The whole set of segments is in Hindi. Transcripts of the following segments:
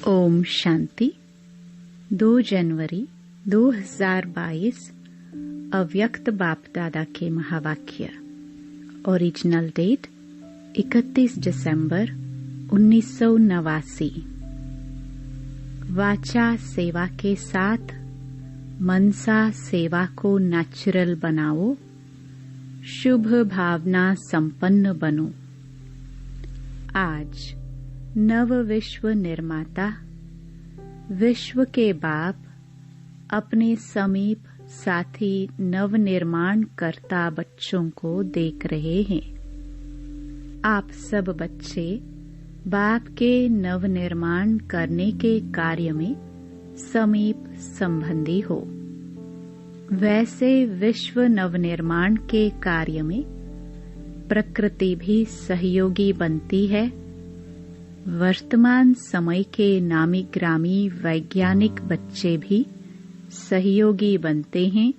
ओम शांति। 2 जनवरी 2022 अव्यक्त बाप दादा के महावाक्य। ओरिजिनल डेट 31 दिसंबर 1989। वाचा सेवा के साथ मनसा सेवा को नेचुरल बनाओ, शुभ भावना संपन्न बनो। आज नव विश्व निर्माता, विश्व के बाप अपने समीप साथी नव निर्माण करता बच्चों को देख रहे हैं। आप सब बच्चे बाप के नव निर्माण करने के कार्य में समीप संबंधी हो। वैसे विश्व नवनिर्माण के कार्य में प्रकृति भी सहयोगी बनती है। वर्तमान समय के नामी ग्रामी वैज्ञानिक बच्चे भी सहयोगी बनते हैं,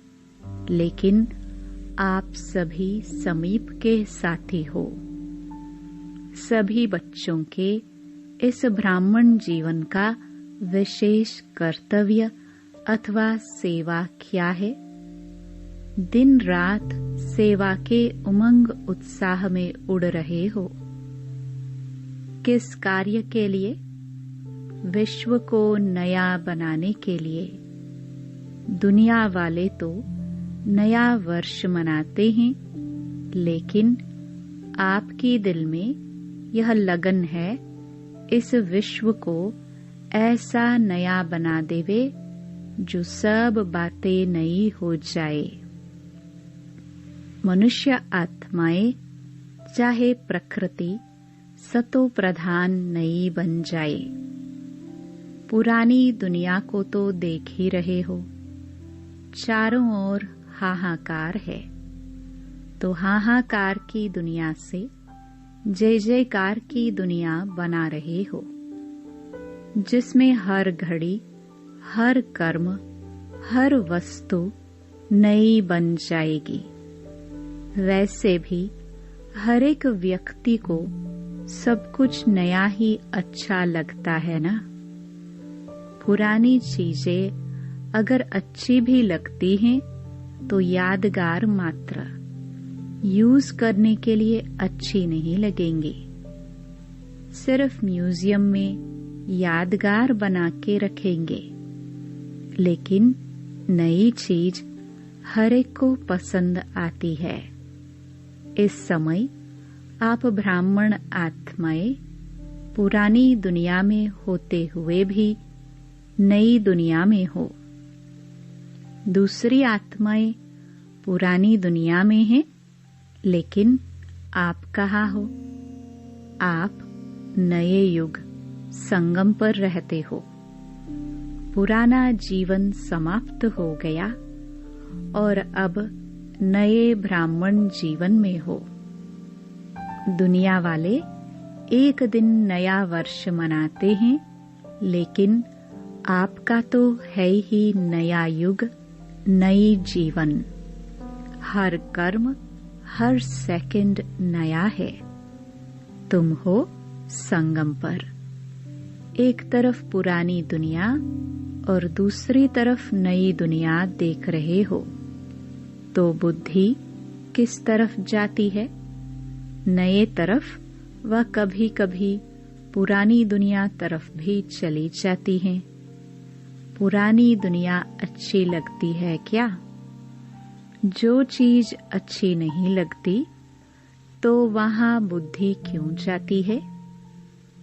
लेकिन आप सभी समीप के साथी हो। सभी बच्चों के इस ब्राह्मण जीवन का विशेष कर्तव्य अथवा सेवा क्या है? दिन रात सेवा के उमंग उत्साह में उड़ रहे हो। किस कार्य के लिए? विश्व को नया बनाने के लिए। दुनिया वाले तो नया वर्ष मनाते हैं, लेकिन आपके दिल में यह लगन है इस विश्व को ऐसा नया बना देवे जो सब बातें नई हो जाए। मनुष्य आत्माएं चाहे प्रकृति सतो प्रधान नई बन जाए। पुरानी दुनिया को तो देख ही रहे हो, चारों ओर हाहाकार है। तो हाहाकार की दुनिया से जय जयकार की दुनिया बना रहे हो, जिसमें हर घड़ी, हर कर्म, हर वस्तु नई बन जाएगी। वैसे भी हर एक व्यक्ति को सब कुछ नया ही अच्छा लगता है ना। पुरानी चीजें अगर अच्छी भी लगती हैं तो यादगार मात्र, यूज करने के लिए अच्छी नहीं लगेंगी। सिर्फ म्यूजियम में यादगार बना के रखेंगे, लेकिन नई चीज हर एक को पसंद आती है। इस समय आप ब्राह्मण आत्माएं पुरानी दुनिया में होते हुए भी नई दुनिया में हो। दूसरी आत्माएं पुरानी दुनिया में हैं, लेकिन आप कहाँ हो? आप नए युग संगम पर रहते हो। पुराना जीवन समाप्त हो गया और अब नए ब्राह्मण जीवन में हो। दुनिया वाले एक दिन नया वर्ष मनाते हैं, लेकिन आपका तो है ही नया युग, नई जीवन। हर कर्म, हर सेकंड नया है। तुम हो संगम पर। एक तरफ पुरानी दुनिया और दूसरी तरफ नई दुनिया देख रहे हो, तो बुद्धि किस तरफ जाती है? नए तरफ व कभी कभी पुरानी दुनिया तरफ भी चली जाती हैं। पुरानी दुनिया अच्छी लगती है क्या? जो चीज अच्छी नहीं लगती तो वहां बुद्धि क्यों जाती है?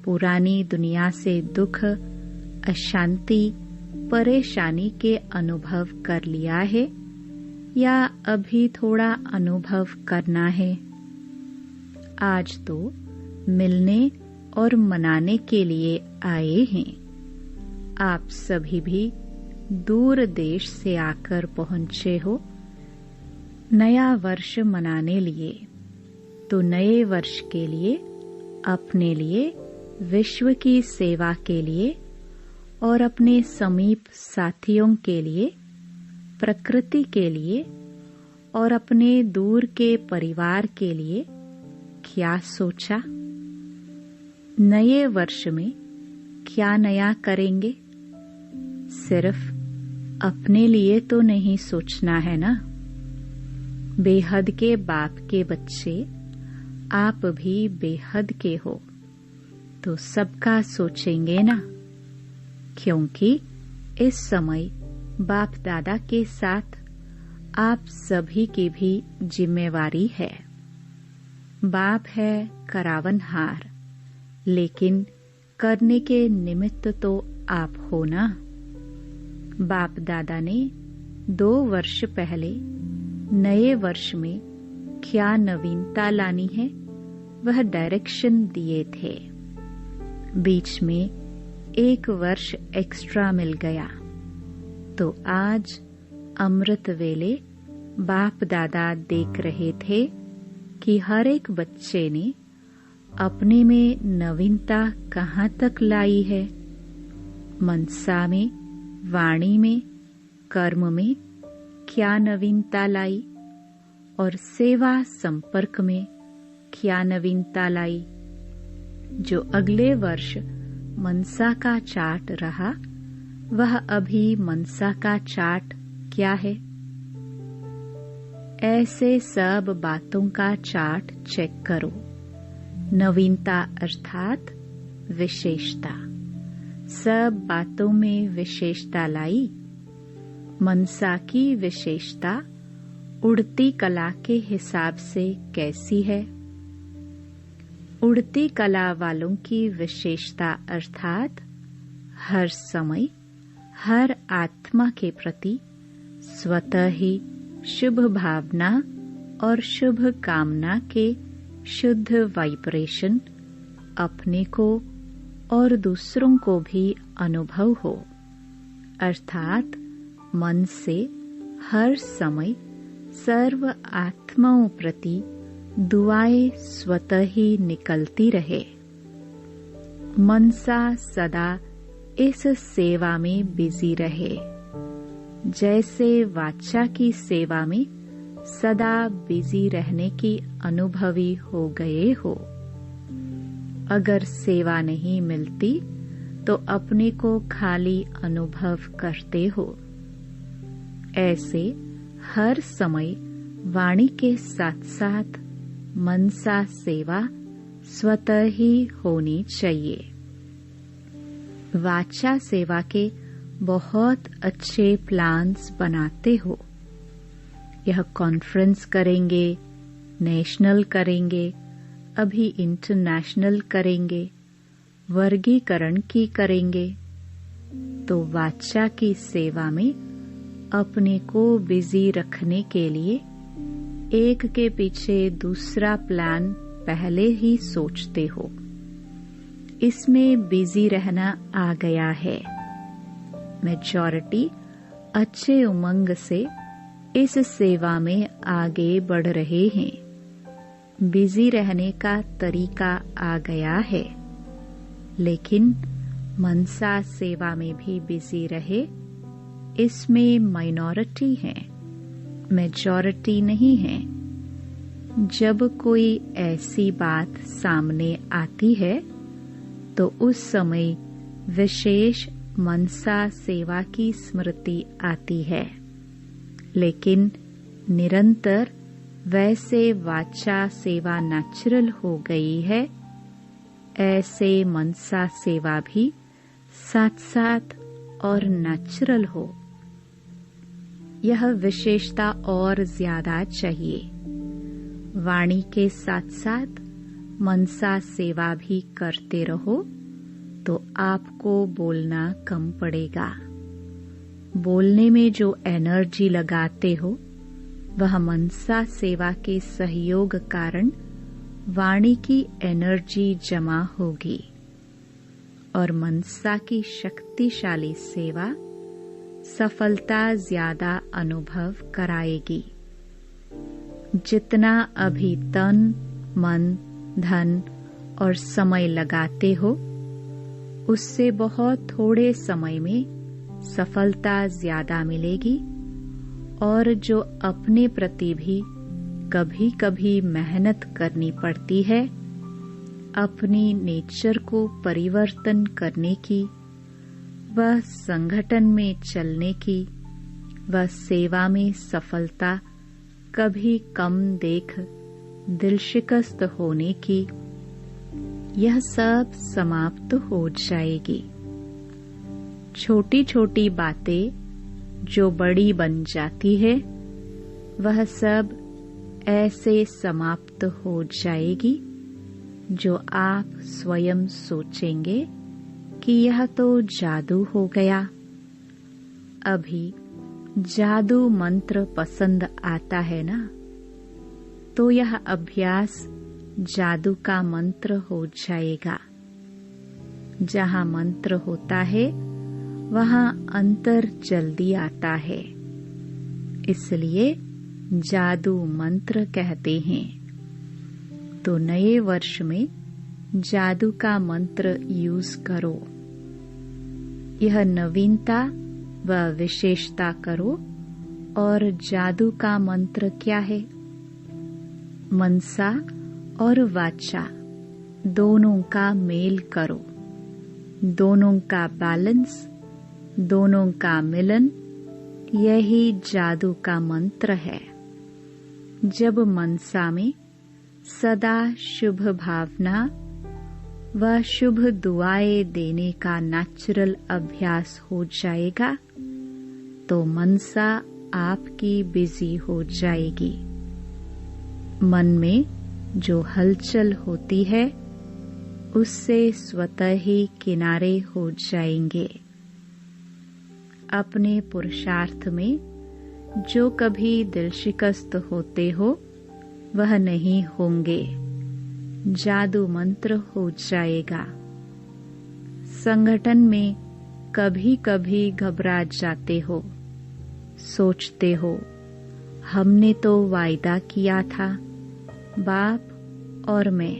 पुरानी दुनिया से दुख, अशांति, परेशानी के अनुभव कर लिया है या अभी थोड़ा अनुभव करना है? आज तो मिलने और मनाने के लिए आए हैं। आप सभी भी दूर देश से आकर पहुंचे हो नया वर्ष मनाने लिए। तो नए वर्ष के लिए, अपने लिए, विश्व की सेवा के लिए और अपने समीप साथियों के लिए, प्रकृति के लिए और अपने दूर के परिवार के लिए क्या सोचा? नए वर्ष में क्या नया करेंगे? सिर्फ अपने लिए तो नहीं सोचना है ना। बेहद के बाप के बच्चे आप भी बेहद के हो, तो सबका सोचेंगे ना, क्योंकि इस समय बाप दादा के साथ आप सभी की भी जिम्मेवारी है। बाप है करावनहार, लेकिन करने के निमित्त तो आप हो ना। बाप दादा ने 2 वर्ष पहले नए वर्ष में क्या नवीनता लानी है वह डायरेक्शन दिए थे। बीच में 1 वर्ष एक्स्ट्रा मिल गया, तो आज अमृत वेले बाप दादा देख रहे थे कि हर एक बच्चे ने अपने में नवीनता कहाँ तक लाई है। मनसा में, वाणी में, कर्म में क्या नवीनता लाई और सेवा संपर्क में क्या नवीनता लाई। जो अगले वर्ष मनसा का चार्ट रहा, वह अभी मनसा का चार्ट क्या है? ऐसे सब बातों का चार्ट चेक करो। नवीनता अर्थात विशेषता। सब बातों में विशेषता लाई। मनसा की विशेषता उड़ती कला के हिसाब से कैसी है? उड़ती कला वालों की विशेषता अर्थात हर समय हर आत्मा के प्रति स्वतः ही शुभ भावना और शुभ कामना के शुद्ध वाइब्रेशन अपने को और दूसरों को भी अनुभव हो, अर्थात मन से हर समय सर्व आत्माओं प्रति दुआएं स्वतः ही निकलती रहे। मनसा सदा इस सेवा में बिजी रहे, जैसे वाचा की सेवा में सदा बिजी रहने की अनुभवी हो गए हो। अगर सेवा नहीं मिलती तो अपने को खाली अनुभव करते हो। ऐसे हर समय वाणी के साथ साथ मनसा सेवा स्वतः ही होनी चाहिए। वाचा सेवा के बहुत अच्छे प्लान्स बनाते हो। यह कॉन्फ्रेंस करेंगे, नेशनल करेंगे, अभी इंटरनेशनल करेंगे, वर्गीकरण की करेंगे। तो वाचा की सेवा में अपने को बिजी रखने के लिए एक के पीछे दूसरा प्लान पहले ही सोचते हो। इसमें बिजी रहना आ गया है। मेजॉरिटी अच्छे उमंग से इस सेवा में आगे बढ़ रहे हैं। बिजी रहने का तरीका आ गया है, लेकिन मनसा सेवा में भी बिजी रहे, इसमें माइनॉरिटी है, मेजॉरिटी नहीं है। जब कोई ऐसी बात सामने आती है तो उस समय विशेष मनसा सेवा की स्मृति आती है, लेकिन निरंतर वैसे वाचा सेवा नेचुरल हो गई है, ऐसे मनसा सेवा भी साथ साथ और नेचुरल हो। यह विशेषता और ज्यादा चाहिए। वाणी के साथ साथ मनसा सेवा भी करते रहो तो आपको बोलना कम पड़ेगा। बोलने में जो एनर्जी लगाते हो वह मनसा सेवा के सहयोग कारण वाणी की एनर्जी जमा होगी और मनसा की शक्तिशाली सेवा सफलता ज्यादा अनुभव कराएगी। जितना अभी तन, मन, धन और समय लगाते हो, उससे बहुत थोड़े समय में सफलता ज्यादा मिलेगी। और जो अपने प्रति भी कभी कभी मेहनत करनी पड़ती है, अपनी नेचर को परिवर्तन करने की, वह संगठन में चलने की, वह सेवा में सफलता कभी कम देख दिल शिकस्त होने की, यह सब समाप्त हो जाएगी। छोटी छोटी बातें जो बड़ी बन जाती है, वह सब ऐसे समाप्त हो जाएगी जो आप स्वयं सोचेंगे कि यह तो जादू हो गया। अभी जादू मंत्र पसंद आता है ना, तो यह अभ्यास जादू का मंत्र हो जाएगा। जहाँ मंत्र होता है वहाँ अंतर जल्दी आता है, इसलिए जादू मंत्र कहते हैं। तो नए वर्ष में जादू का मंत्र यूज करो। यह नवीनता व विशेषता करो। और जादू का मंत्र क्या है? मनसा और वाचा दोनों का मेल करो, दोनों का बैलेंस, दोनों का मिलन, यही जादू का मंत्र है। जब मनसा में सदा शुभ भावना व शुभ दुआएं देने का नेचुरल अभ्यास हो जाएगा, तो मनसा आपकी बिजी हो जाएगी। मन में जो हलचल होती है उससे स्वतः ही किनारे हो जाएंगे। अपने पुरुषार्थ में जो कभी दिल शिकस्त होते हो वह नहीं होंगे। जादू मंत्र हो जाएगा। संगठन में कभी कभी घबरा जाते हो, सोचते हो हमने तो वायदा किया था, बाप और मैं,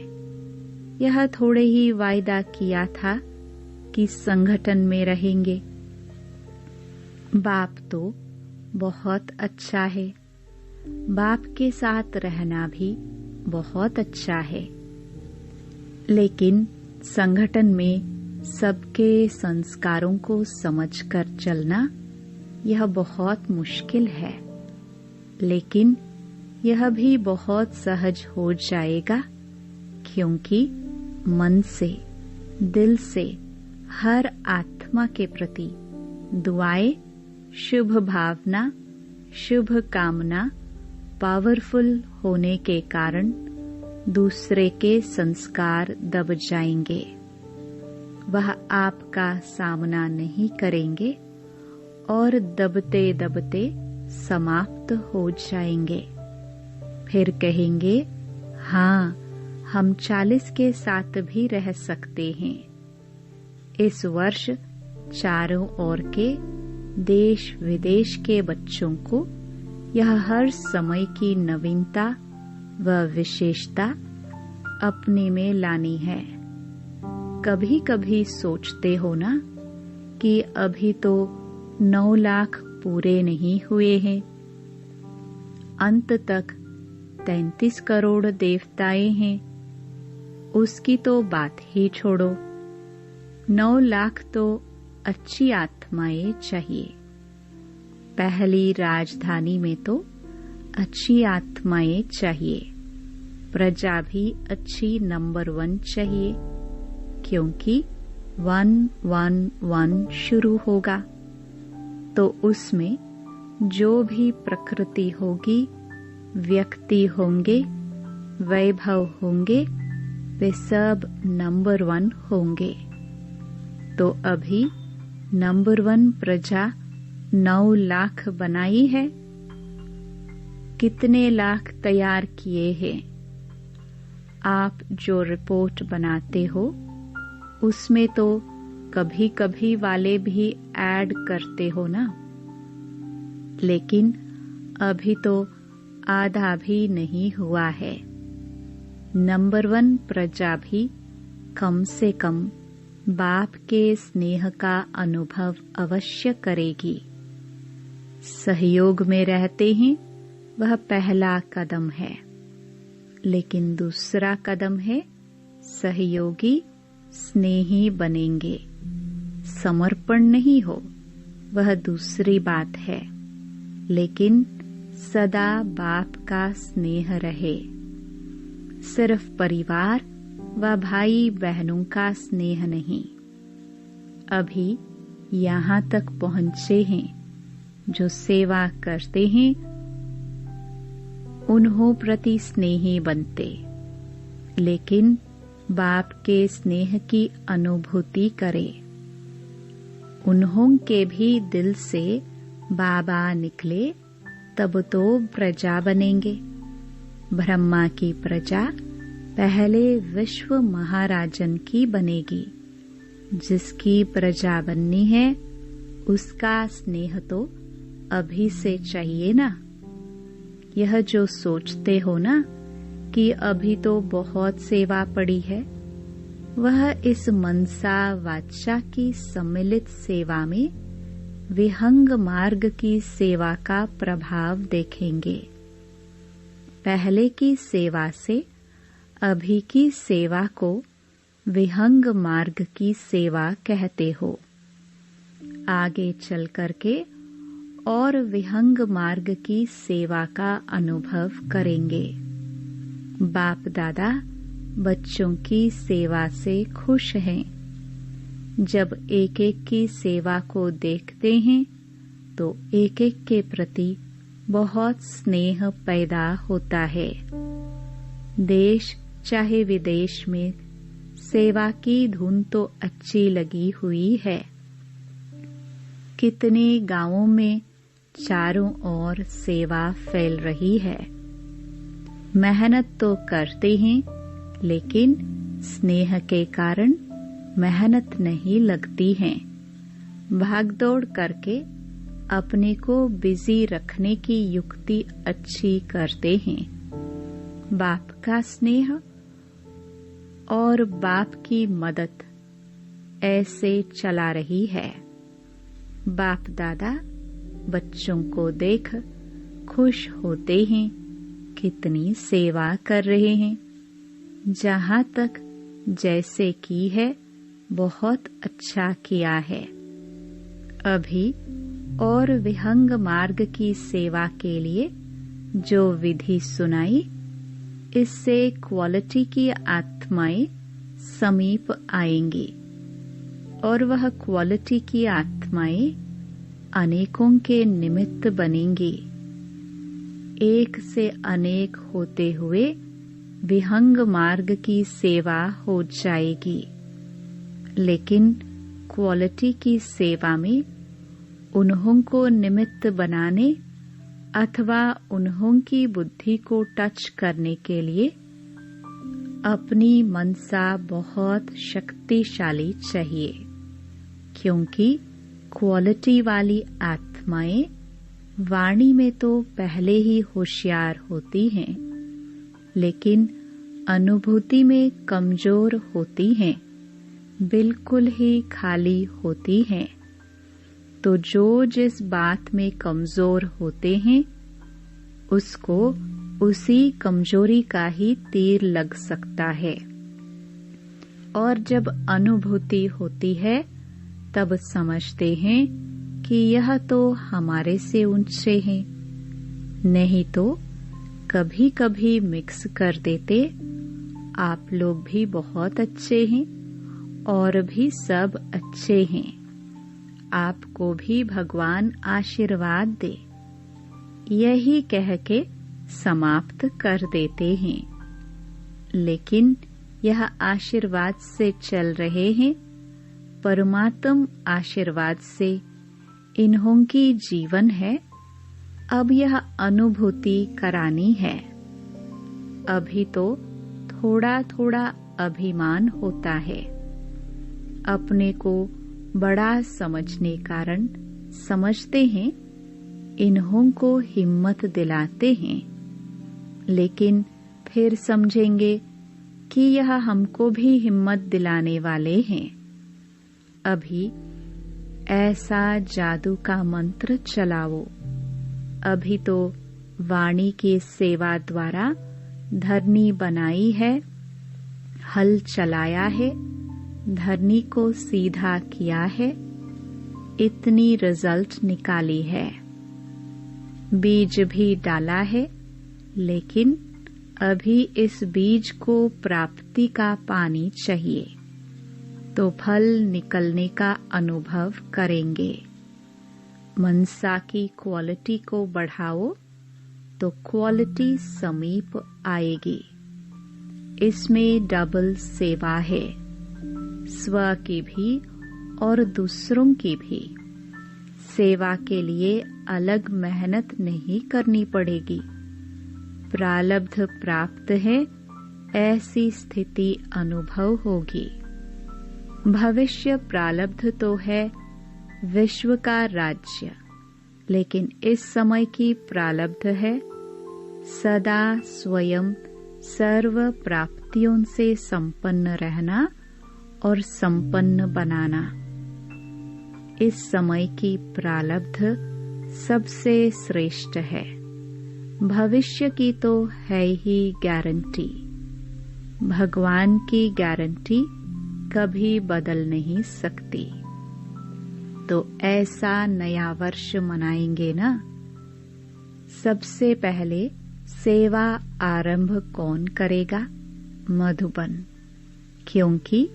यह थोड़े ही वायदा किया था कि संगठन में रहेंगे। बाप तो बहुत अच्छा है, बाप के साथ रहना भी बहुत अच्छा है, लेकिन संगठन में सबके संस्कारों को समझकर चलना यह बहुत मुश्किल है। लेकिन यह भी बहुत सहज हो जाएगा, क्योंकि मन से, दिल से हर आत्मा के प्रति दुआएं, शुभ भावना, शुभ कामना पावरफुल होने के कारण दूसरे के संस्कार दब जाएंगे। वह आपका सामना नहीं करेंगे और दबते दबते समाप्त हो जाएंगे। फिर कहेंगे, हाँ, हम 40 के साथ भी रह सकते हैं। इस वर्ष चारों ओर के देश विदेश के बच्चों को यह हर समय की नवीनता व विशेषता अपने में लानी है। कभी कभी सोचते हो ना कि अभी तो 9 लाख पूरे नहीं हुए हैं, अंत तक 33 करोड़ देवताएं हैं, उसकी तो बात ही छोड़ो। 9 लाख तो अच्छी आत्माएं चाहिए। पहली राजधानी में तो अच्छी आत्माएं चाहिए। प्रजा भी अच्छी नंबर 1 चाहिए, क्योंकि 111 शुरू होगा। तो उसमें जो भी प्रकृति होगी, व्यक्ति होंगे, वैभव होंगे, वे सब नंबर 1 होंगे। तो अभी नंबर 1 प्रजा 9 लाख बनाई है। कितने लाख तैयार किए हैं? आप जो रिपोर्ट बनाते हो उसमें तो कभी कभी वाले भी ऐड करते हो ना, लेकिन अभी तो आधा भी नहीं हुआ है। नंबर 1 प्रजा भी कम से कम बाप के स्नेह का अनुभव अवश्य करेगी। सहयोग में रहते हैं, वह पहला कदम है। लेकिन दूसरा कदम है सहयोगी स्नेही बनेंगे। समर्पण नहीं हो, वह दूसरी बात है, लेकिन सदा बाप का स्नेह रहे। सिर्फ परिवार व भाई बहनों का स्नेह नहीं। अभी यहाँ तक पहुँचे हैं, जो सेवा करते हैं उन्हों प्रति स्नेही बनते, लेकिन बाप के स्नेह की अनुभूति करे। उन्हों के भी दिल से बाबा निकले तब तो प्रजा बनेंगे। ब्रह्मा की प्रजा पहले विश्व महाराजन की बनेगी। जिसकी प्रजा बननी है उसका स्नेह तो अभी से चाहिए ना। यह जो सोचते हो ना कि अभी तो बहुत सेवा पड़ी है, वह इस मनसा वाचा की सम्मिलित सेवा में विहंग मार्ग की सेवा का प्रभाव देखेंगे। पहले की सेवा से अभी की सेवा को विहंग मार्ग की सेवा कहते हो। आगे चल करके और विहंग मार्ग की सेवा का अनुभव करेंगे। बाप दादा बच्चों की सेवा से खुश हैं। जब एक एक की सेवा को देखते हैं तो एक एक के प्रति बहुत स्नेह पैदा होता है। देश चाहे विदेश में सेवा की धुन तो अच्छी लगी हुई है। कितने गांवों में चारों ओर सेवा फैल रही है। मेहनत तो करते हैं, लेकिन स्नेह के कारण मेहनत नहीं लगती है। भागदौड़ करके अपने को बिजी रखने की युक्ति अच्छी करते हैं। बाप का स्नेह और बाप की मदद ऐसे चला रही है। बाप दादा बच्चों को देख खुश होते हैं, कितनी सेवा कर रहे हैं। जहाँ तक जैसे की है बहुत अच्छा किया है। अभी और विहंग मार्ग की सेवा के लिए जो विधि सुनाई, इससे क्वालिटी की आत्माएं समीप आएंगी और वह क्वालिटी की आत्माएं अनेकों के निमित्त बनेंगी। एक से अनेक होते हुए विहंग मार्ग की सेवा हो जाएगी। लेकिन क्वालिटी की सेवा में उन्हों को निमित्त बनाने अथवा उन्हों की बुद्धि को टच करने के लिए अपनी मनसा बहुत शक्तिशाली चाहिए, क्योंकि क्वालिटी वाली आत्माएं वाणी में तो पहले ही होशियार होती हैं, लेकिन अनुभूति में कमजोर होती हैं, बिल्कुल ही खाली होती हैं। तो जो जिस बात में कमजोर होते हैं उसको उसी कमजोरी का ही तीर लग सकता है। और जब अनुभूति होती है तब समझते हैं कि यह तो हमारे से ऊंचे हैं। नहीं तो कभी कभी मिक्स कर देते, आप लोग भी बहुत अच्छे हैं और भी सब अच्छे हैं, आपको भी भगवान आशीर्वाद दे, यही कह के समाप्त कर देते हैं। लेकिन यह आशीर्वाद से चल रहे हैं, परमात्म आशीर्वाद से इन्हों की जीवन है। अब यह अनुभूति करानी है। अभी तो थोड़ा थोड़ा अभिमान होता है। अपने को बड़ा समझने कारण समझते हैं, इन्हों को हिम्मत दिलाते हैं, लेकिन फिर समझेंगे कि यह हमको भी हिम्मत दिलाने वाले हैं। अभी ऐसा जादू का मंत्र चलाओ। अभी तो वाणी की सेवा द्वारा धरनी बनाई है, हल चलाया है, धरनी को सीधा किया है, इतनी रिजल्ट निकाली है। बीज भी डाला है, लेकिन अभी इस बीज को प्राप्ति का पानी चाहिए, तो फल निकलने का अनुभव करेंगे। मनसा की क्वालिटी को बढ़ाओ तो क्वालिटी समीप आएगी। इसमें डबल सेवा है, स्व की भी और दूसरों की भी। सेवा के लिए अलग मेहनत नहीं करनी पड़ेगी। प्रारब्ध प्राप्त है, ऐसी स्थिति अनुभव होगी। भविष्य प्रारब्ध तो है विश्व का राज्य, लेकिन इस समय की प्रारब्ध है सदा स्वयं सर्व प्राप्तियों से संपन्न रहना और संपन्न बनाना। इस समय की प्रारब्ध सबसे श्रेष्ठ है। भविष्य की तो है ही गारंटी। भगवान की गारंटी कभी बदल नहीं सकती। तो ऐसा नया वर्ष मनाएंगे ना। सबसे पहले सेवा आरंभ कौन करेगा? मधुबन। क्योंकि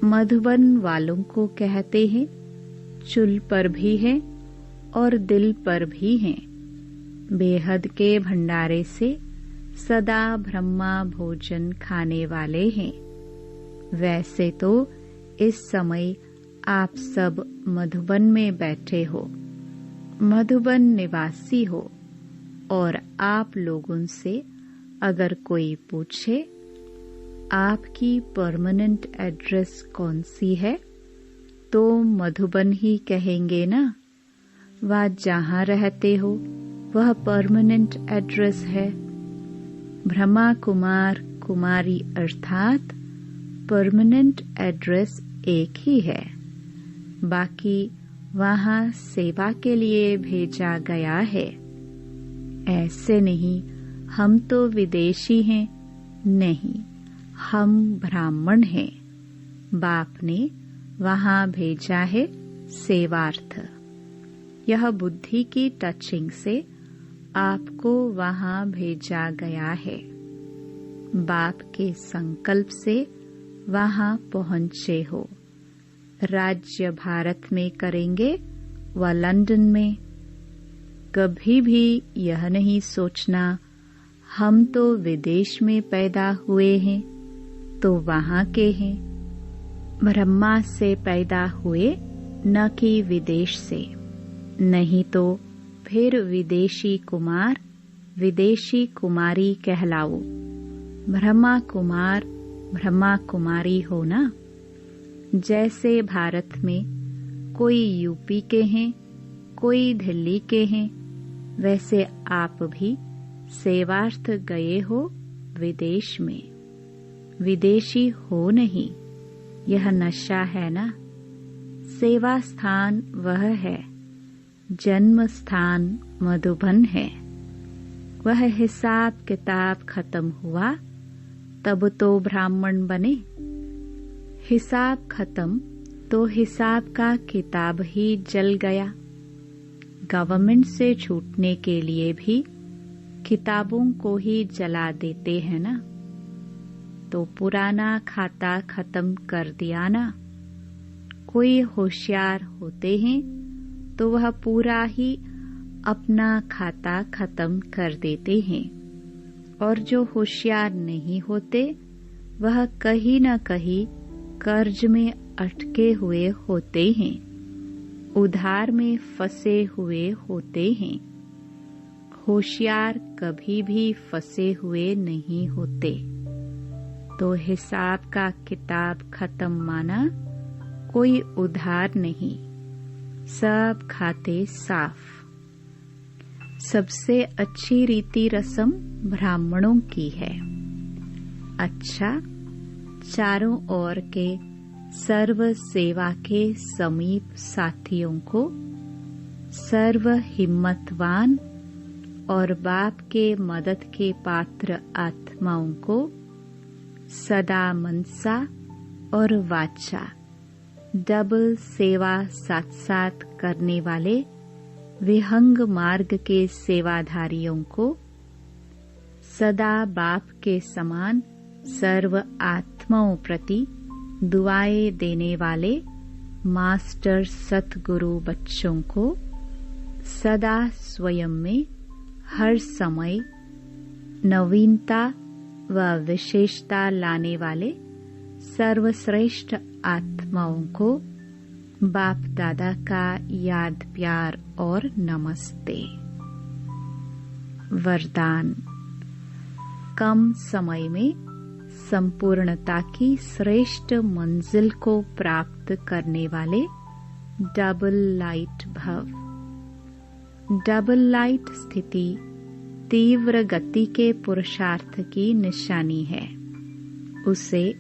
मधुबन वालों को कहते हैं चुल पर भी है और दिल पर भी है। बेहद के भंडारे से सदा ब्रह्मा भोजन खाने वाले हैं। वैसे तो इस समय आप सब मधुबन में बैठे हो, मधुबन निवासी हो, और आप लोगों से अगर कोई पूछे आपकी परमानेंट एड्रेस कौन सी है, तो मधुबन ही कहेंगे ना। वह जहाँ रहते हो वह परमानेंट एड्रेस है। ब्रह्मा कुमार कुमारी अर्थात परमानेंट एड्रेस एक ही है। बाकी वहाँ सेवा के लिए भेजा गया है। ऐसे नहीं हम तो विदेशी हैं, नहीं, हम ब्राह्मण हैं। बाप ने वहाँ भेजा है सेवार्थ। यह बुद्धि की टचिंग से आपको वहाँ भेजा गया है। बाप के संकल्प से वहाँ पहुँचे हो। राज्य भारत में करेंगे व लंदन में। कभी भी यह नहीं सोचना हम तो विदेश में पैदा हुए हैं तो वहाँ के हैं। ब्रह्मा से पैदा हुए, न कि विदेश से। नहीं तो फिर विदेशी कुमार विदेशी कुमारी कहलाओ। ब्रह्मा कुमार ब्रह्मा कुमारी हो ना। जैसे भारत में कोई यूपी के हैं, कोई दिल्ली के हैं, वैसे आप भी सेवार्थ गए हो विदेश में। विदेशी हो नहीं, यह नशा है ना। सेवा स्थान वह है, जन्म स्थान मधुबन है। वह हिसाब किताब खत्म हुआ तब तो ब्राह्मण बने। हिसाब खत्म तो हिसाब का किताब ही जल गया। गवर्नमेंट से छूटने के लिए भी किताबों को ही जला देते हैं ना। तो पुराना खाता खत्म कर दिया ना। कोई होशियार होते हैं तो वह पूरा ही अपना खाता खत्म कर देते हैं, और जो होशियार नहीं होते वह कहीं न कहीं कर्ज में अटके हुए होते हैं, उधार में फंसे हुए होते हैं। होशियार कभी भी फंसे हुए नहीं होते। तो हिसाब का किताब खत्म माना, कोई उधार नहीं, सब खाते साफ। सबसे अच्छी रीति रस्म ब्राह्मणों की है। अच्छा, चारों ओर के सर्व सेवा के समीप साथियों को, सर्व हिम्मतवान और बाप के मदद के पात्र आत्माओं को सदा मनसा और वाचा डबल सेवा साथ साथ करने वाले विहंग मार्ग के सेवाधारियों को सदा बाप के समान सर्व आत्माओं प्रति दुआएं देने वाले मास्टर सतगुरु बच्चों को सदा स्वयं में हर समय नवीनता व विशेषता लाने वाले सर्वश्रेष्ठ आत्माओं को बाप दादा का याद प्यार और नमस्ते। वरदान। कम समय में संपूर्णता की श्रेष्ठ मंजिल को प्राप्त करने वाले डबल लाइट भव। डबल लाइट स्थिति तीव्र गति के पुरुषार्थ की निशानी है। उसे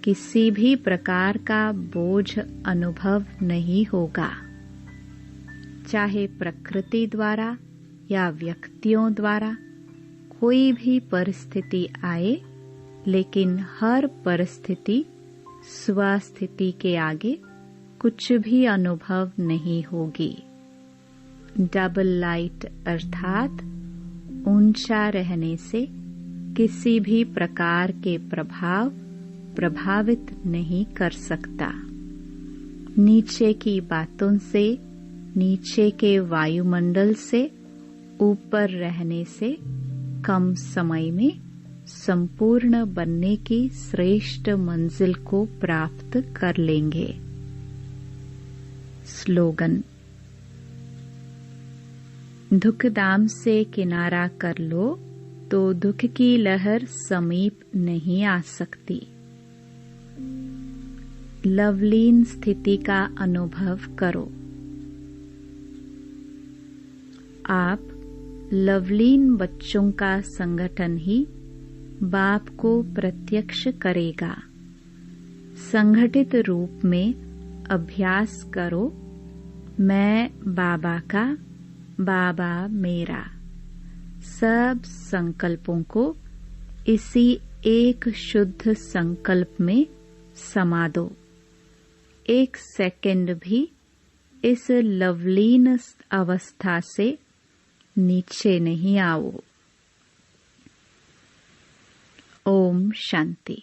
किसी भी प्रकार का बोझ अनुभव नहीं होगा, चाहे प्रकृति द्वारा या व्यक्तियों द्वारा कोई भी परिस्थिति आए, लेकिन हर परिस्थिति स्वस्थिति के आगे कुछ भी अनुभव नहीं होगी। डबल लाइट अर्थात ऊंचा रहने से किसी भी प्रकार के प्रभाव प्रभावित नहीं कर सकता। नीचे की बातों से, नीचे के वायुमंडल से ऊपर रहने से कम समय में संपूर्ण बनने की श्रेष्ठ मंजिल को प्राप्त कर लेंगे। स्लोगन। दुख दाम से किनारा कर लो तो दुख की लहर समीप नहीं आ सकती। लवलीन स्थिति का अनुभव करो। आप लवलीन बच्चों का संगठन ही बाप को प्रत्यक्ष करेगा। संगठित रूप में अभ्यास करो। मैं बाबा का, बाबा मेरा। सब संकल्पों को इसी एक शुद्ध संकल्प में समा दो। एक सेकंड भी इस लवलीन अवस्था से नीचे नहीं आओ। ओम शांति।